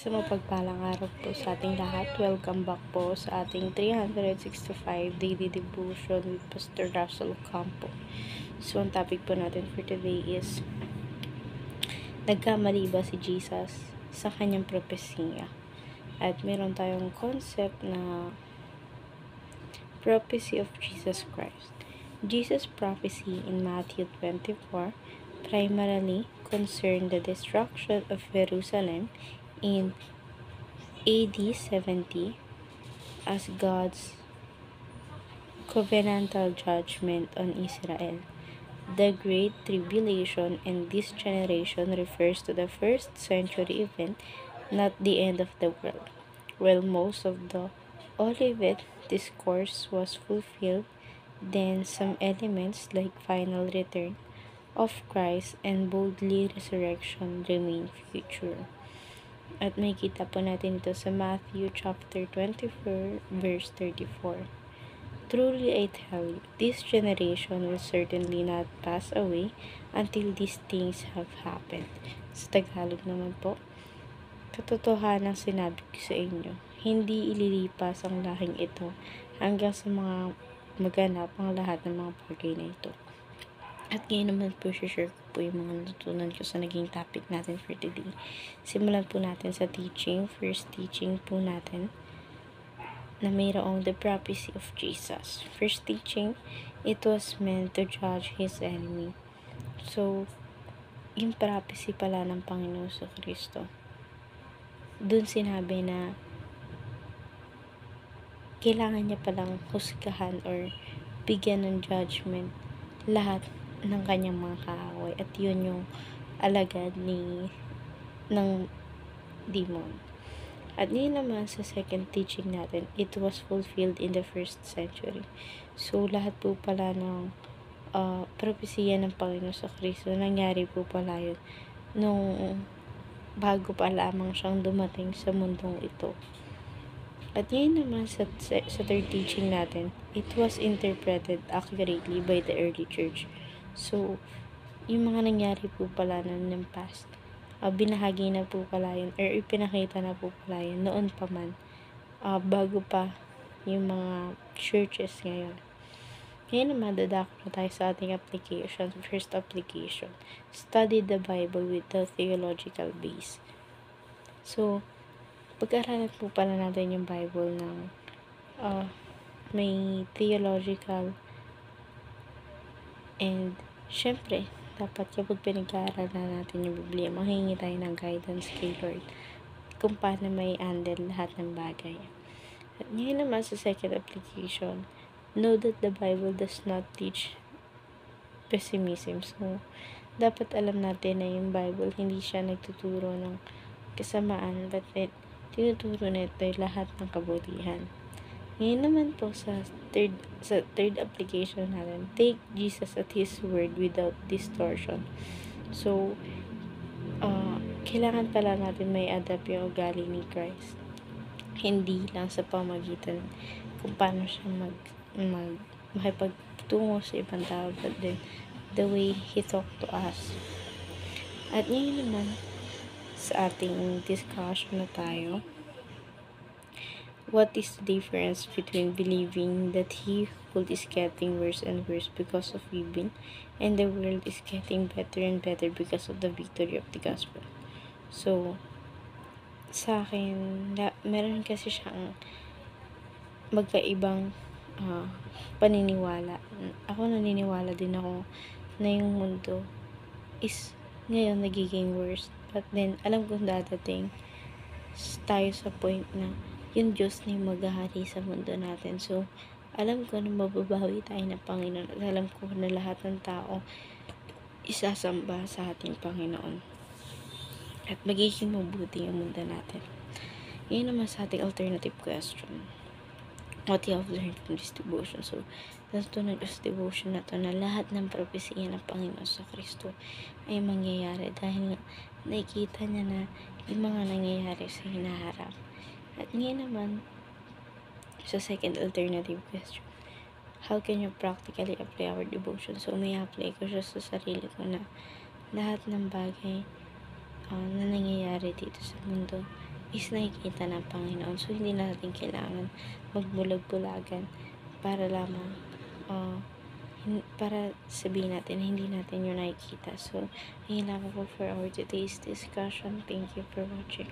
Sa mapagpalang araw po sa ating lahat. Welcome back po sa ating 365 Daily Devotion with Pastor Russell Campo. So, ang topic po natin for today is nagkamali ba si Jesus sa kanyang propesiya? At meron tayong concept na prophecy of Jesus Christ. Jesus' prophecy in Matthew 24 primarily concerned the destruction of Jerusalem in AD 70 as God's covenantal judgment on Israel. The Great Tribulation in this generation refers to the first century event, not the end of the world. While most of the Olivet discourse was fulfilled, then some elements like final return of Christ and bodily resurrection remain future. At may kita po natin ito sa Matthew chapter 24 verse 34. Truly I tell you, this generation will certainly not pass away until these things have happened. Sa Tagalog naman po, katotohanan ang sinabi ko sa inyo, hindi ililipas ang lahing ito hanggang sa mga maganap ang lahat ng mga bagay na ito. At ngayon naman po, share ko po yung mga natutunan ko sa naging topic natin for today. Simulan po natin sa teaching. First teaching po natin na mayroong the prophecy of Jesus. First teaching, it was meant to judge his enemy. So, yung prophecy pala ng Panginoon sa Kristo, dun sinabi na kailangan niya palang husgahan or bigyan ng judgment lahat ng kanyang mga kaaway, at yun yung alagad ng demon. At yun naman sa second teaching natin, it was fulfilled in the first century. So lahat po pala ng propesya ng Panginoon sa Kristo, nangyari po pala yun nung bago pa lamang siyang dumating sa mundong ito. At yun naman sa third teaching natin, it was interpreted accurately by the early church. So, yung mga nangyari po pala ng past, binahagi na po pala yun, or ipinakita na po pala yun noon pa man, bago pa yung mga churches ngayon. Ngayon naman, dadako na tayo sa ating application. First application, study the Bible with the theological base. So, pag-aralan po pala natin yung Bible ng may theological, and syempre, dapat kapag pinag-aaralan natin yung Biblia, manghingi tayo ng guidance kay Lord kung paano may handle lahat ng bagay. At ngayon naman sa second application, know that the Bible does not teach pessimism. So, dapat alam natin na yung Bible, hindi siya nagtuturo ng kasamaan, but tinuturo nito lahat ng kabutihan. Ngayon naman po sa third application natin, take Jesus at His word without distortion. So, kailangan pala natin may adapt yung ugali ni Christ. Hindi lang sa pamagitan kung paano siya makipagtungo sa ibang tao, but then the way He talked to us. At ngayon naman, sa ating discussion na tayo, what is the difference between believing that he world is getting worse and worse because of evil, and the world is getting better and better because of the victory of the gospel? So, sa akin, meron kasi siyang magkaibang paniniwala. Ako naniniwala din ako na yung mundo is ngayon nagiging worse. But then, alam kong dadating tayo sa point na yung Diyos na yung maghahari sa mundo natin. So, alam ko na mababawi tayo ng Panginoon, at alam ko na lahat ng tao isasamba sa ating Panginoon. At magiging mabuti yung mundo natin. Ngayon naman sa ating alternative question, what you have learned from this devotion. So, natutunan ko sa devotion na to na lahat ng propesya ng Panginoon sa Kristo ay mangyayari dahil nakikita niya na yung mga nangyayari sa hinaharap. At ngayon naman, sa second alternative question, how can you practically apply our devotion? So, may apply ko siya sa sarili ko na lahat ng bagay na nangyayari dito sa mundo is nakikita ng Panginoon. So, hindi natin kailangan magbulag-bulagan para lamang para sabihin natin hindi natin yun nakikita. So, yun lang po for our today's discussion. Thank you for watching.